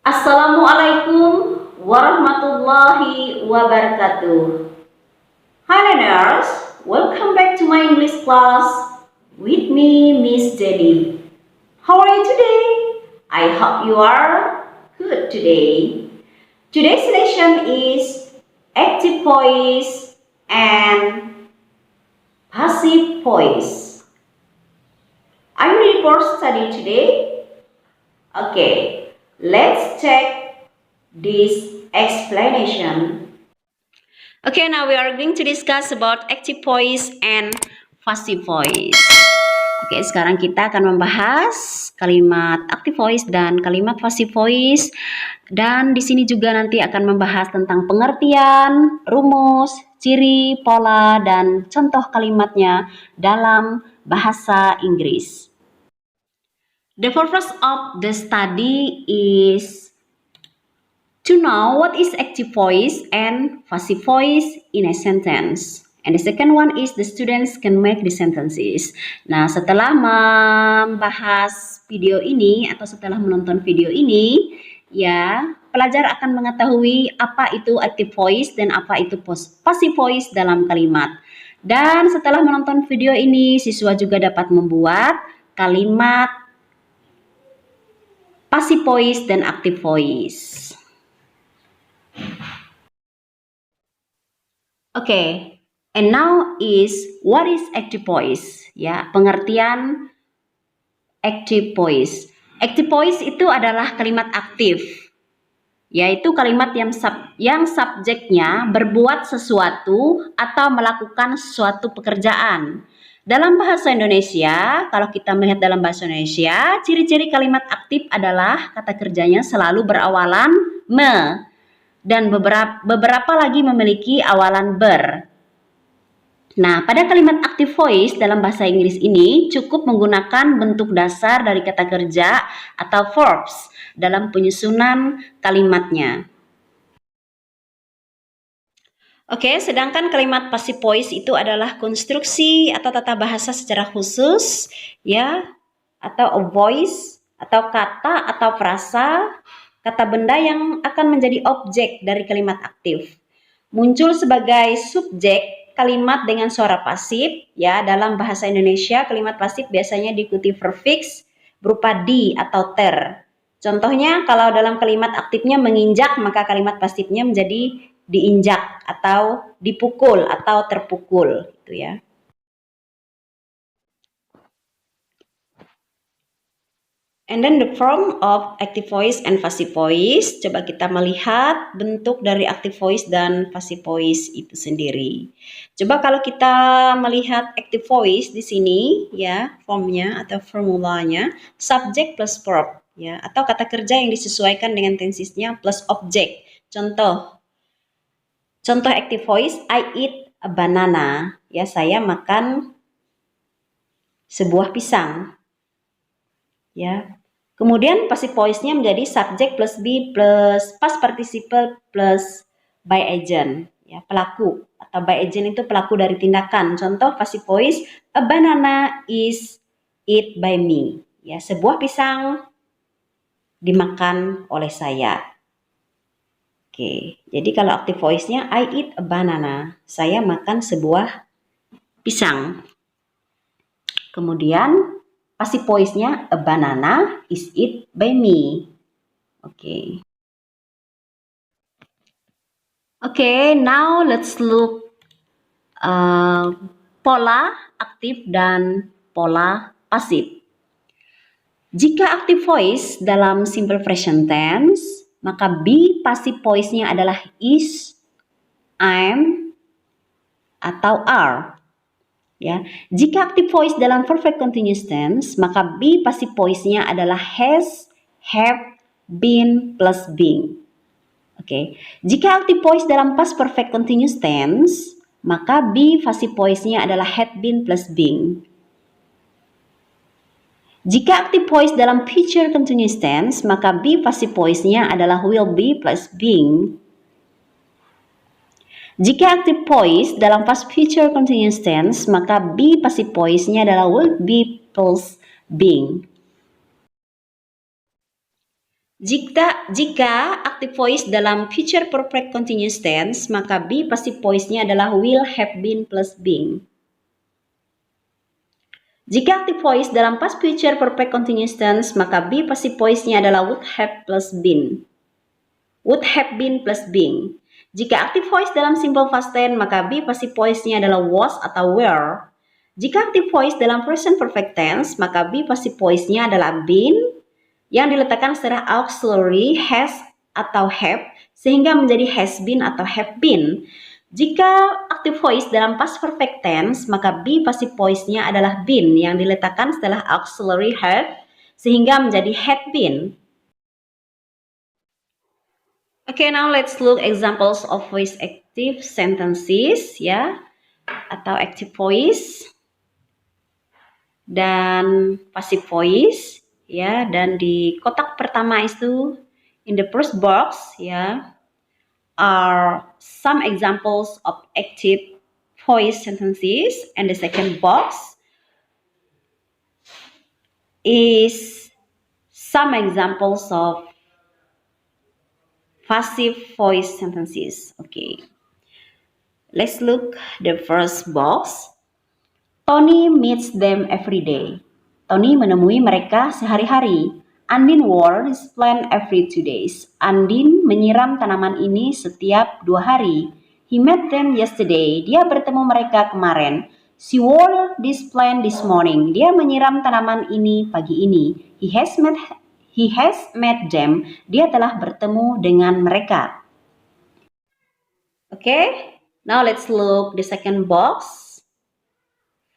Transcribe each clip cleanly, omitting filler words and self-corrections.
Assalamualaikum warahmatullahi wabarakatuh. Hi learners, welcome back to my English class with me, Miss Jenny. How are you today? I hope you are good today. Today's lesson is active voice and passive voice. Are you ready for study today? Okay, let's check this explanation. Okay, now we are going to discuss about active voice and passive voice. Oke, sekarang kita akan membahas kalimat active voice dan kalimat passive voice. Dan di sini juga nanti akan membahas tentang pengertian, rumus, ciri, pola, dan contoh kalimatnya dalam bahasa Inggris. The purpose of the study is to know what is active voice and passive voice in a sentence. And the second one is the students can make the sentences. Nah, setelah membahas video ini atau setelah menonton video ini, ya, pelajar akan mengetahui apa itu active voice dan apa itu passive voice dalam kalimat. Dan setelah menonton video ini, siswa juga dapat membuat kalimat passive voice dan active voice. Okay, and now is what is active voice? Ya, pengertian active voice. Active voice itu adalah kalimat aktif, yaitu kalimat yang subjeknya berbuat sesuatu atau melakukan suatu pekerjaan. Dalam bahasa Indonesia, kalau kita melihat dalam bahasa Indonesia, ciri-ciri kalimat aktif adalah kata kerjanya selalu berawalan me, dan beberapa lagi memiliki awalan ber. Nah, pada kalimat active voice dalam bahasa Inggris ini cukup menggunakan bentuk dasar dari kata kerja atau verbs dalam penyusunan kalimatnya. Oke, sedangkan kalimat passive voice itu adalah konstruksi atau tata bahasa secara khusus, ya, atau a voice, atau kata atau frasa, kata benda yang akan menjadi objek dari kalimat aktif. Muncul sebagai subjek kalimat dengan suara pasif, ya, dalam bahasa Indonesia kalimat pasif biasanya diikuti verb fix berupa di atau ter. Contohnya kalau dalam kalimat aktifnya menginjak, maka kalimat pasifnya menjadi diinjak atau dipukul atau terpukul, gitu ya. And then the form of active voice and passive voice. Coba kita melihat bentuk dari active voice dan passive voice itu sendiri. Coba kalau kita melihat active voice di sini, ya, formnya atau formulanya subject plus verb, ya, atau kata kerja yang disesuaikan dengan tensisnya plus objek. Contoh active voice, I eat a banana. Ya, saya makan sebuah pisang. Ya. Kemudian passive voice-nya menjadi subject plus be plus past participle plus by agent. Ya, pelaku atau by agent itu pelaku dari tindakan. Contoh passive voice, a banana is eat by me. Ya, sebuah pisang dimakan oleh saya. Oke, jadi kalau active voice-nya I eat a banana, saya makan sebuah pisang. Kemudian passive voice-nya a banana is eat by me. Oke. Oke, now let's look pola aktif dan pola pasif. Jika active voice dalam simple present tense, maka be passive voice-nya adalah is, am, atau are. Ya, jika active voice dalam perfect continuous tense, maka be passive voice-nya adalah has, have, been plus being. Oke. Jika active voice dalam past perfect continuous tense, maka be passive voice-nya adalah had been plus being. Jika active voice dalam future continuous tense, maka be passive voice-nya adalah will be plus being. Jika active voice dalam past future continuous tense, maka be passive voice-nya adalah will be plus being. Jika active voice dalam future perfect continuous tense, maka be passive voice-nya adalah will, have been plus being. Jika active voice dalam past future perfect continuous tense, maka be passive voice-nya adalah would have plus been. Would have been plus being. Jika active voice dalam simple past tense, maka be passive voice-nya adalah was atau were. Jika active voice dalam present perfect tense, maka be passive voice-nya adalah been yang diletakkan setelah auxiliary has atau have sehingga menjadi has been atau have been. Jika active voice dalam past perfect tense, maka be passive voice-nya adalah been yang diletakkan setelah auxiliary had sehingga menjadi had been. Okay, now let's look examples of voice active sentences ya, atau active voice dan passive voice ya, dan di kotak pertama itu in the first box ya are some examples of active voice sentences, and the second box is some examples of passive voice sentences. Okay, let's look the first box. Tony meets them every day. Tony menemui mereka sehari-hari. Andin water his plant every 2 days. Andin menyiram tanaman ini setiap 2 hari. He met them yesterday. Dia bertemu mereka kemarin. She watered this plant this morning. Dia menyiram tanaman ini pagi ini. He has met them. Dia telah bertemu dengan mereka. Okay, now let's look the second box.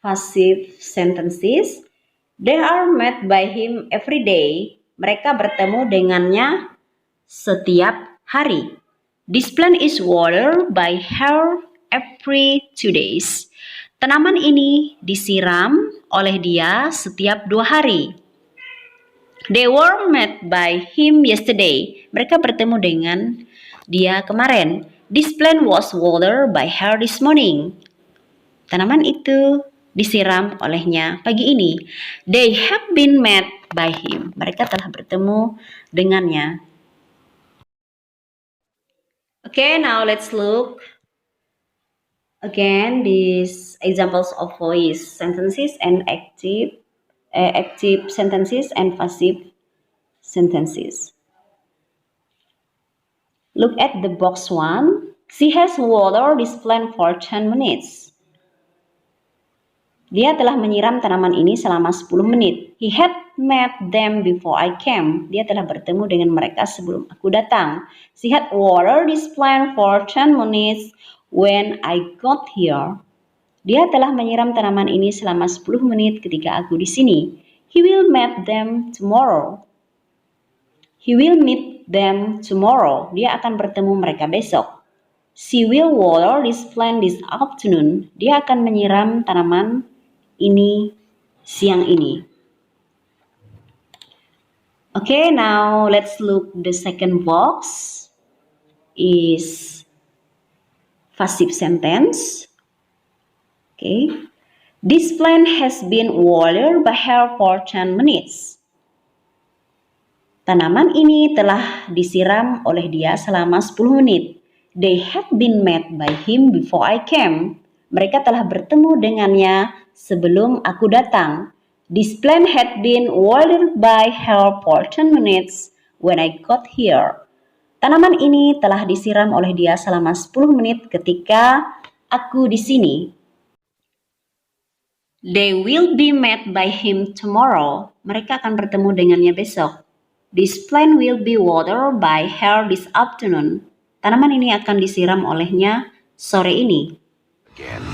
Passive sentences. They are met by him every day. Mereka bertemu dengannya setiap hari. This plant is watered by her every 2 days. Tanaman ini disiram oleh dia setiap 2 hari. They were met by him yesterday. Mereka bertemu dengan dia kemarin. This plant was watered by her this morning. Tanaman itu disiram olehnya pagi ini. They have been met by him. Mereka telah bertemu dengannya. Okay, now let's look again these examples of voice sentences and active sentences and passive sentences. Look at the box 1. She has watered this plant for 10 minutes. Dia telah menyiram tanaman ini selama 10 menit. He had met them before I came. Dia telah bertemu dengan mereka sebelum aku datang. She had watered this plant for 10 minutes when I got here. Dia telah menyiram tanaman ini selama 10 menit ketika aku di sini. He will meet them tomorrow. He will meet them tomorrow. Dia akan bertemu mereka besok. She will water this plant this afternoon. Dia akan menyiram tanaman ini siang ini. Okay, now let's look the second box is passive sentence. Okay, this plant has been watered by her for 10 minutes. Tanaman ini telah disiram oleh dia selama 10 menit. They had been met by him before I came. Mereka telah bertemu dengannya sebelum aku datang. This plant had been watered by her for 10 minutes when I got here. Tanaman ini telah disiram oleh dia selama 10 menit ketika aku di sini. They will be met by him tomorrow. Mereka akan bertemu dengannya besok. This plant will be watered by her this afternoon. Tanaman ini akan disiram olehnya sore ini. Again.